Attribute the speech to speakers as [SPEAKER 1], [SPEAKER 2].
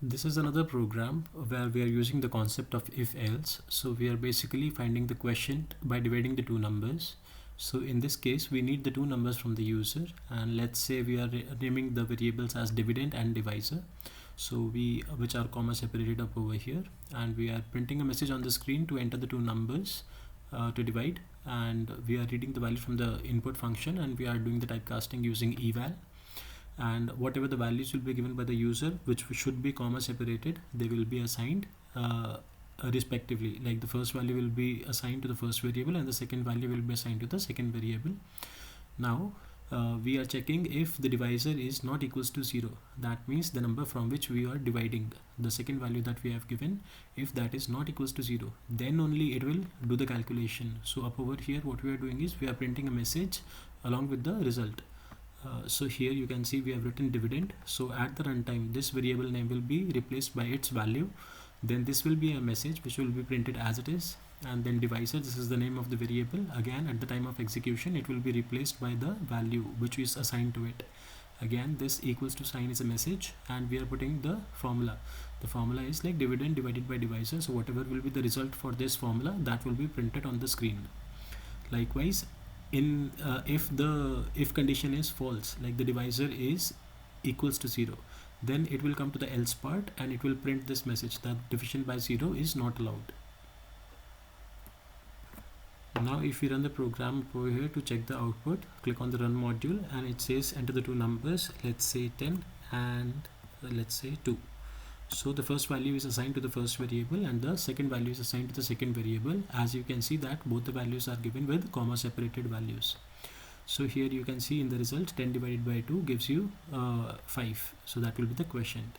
[SPEAKER 1] This is another program where we are using the concept of if else. So we are basically finding the quotient by dividing the two numbers. So in this case we need the two numbers from the user, and let's say we are naming the variables as dividend and divisor, so which are comma separated up over here, and we are printing a message on the screen to enter the two numbers to divide, and we are reading the value from the input function, and we are doing the typecasting using eval, and whatever the values will be given by the user, which should be comma separated, they will be assigned respectively. Like the first value will be assigned to the first variable and the second value will be assigned to the second variable. Now we are checking if the divisor is not equals to 0. That means the number from which we are dividing, the second value that we have given, if that is not equals to 0, then only it will do the calculation. So up over here what we are doing is we are printing a message along with the result. So here you can see we have written dividend. So at the runtime this variable name will be replaced by its value, then this will be a message which will be printed as it is, and then divisor, this is the name of the variable. Again at the time of execution it will be replaced by the value which is assigned to it. Again this equals to sign is a message, and we are putting the formula. The formula is like dividend divided by divisor, so whatever will be the result for this formula, that will be printed on the screen. Likewise, in if condition is false, like the divisor is equals to 0, then it will come to the else part and it will print this message that division by 0 is not allowed. Now if we run the program over here to check the output, click on the run module and it says enter the two numbers, let's say 10 and let's say 2. So the first value is assigned to the first variable and the second value is assigned to the second variable. As you can see that both the values are given with comma separated values. So here you can see in the result 10 divided by 2 gives you 5. So that will be the quotient.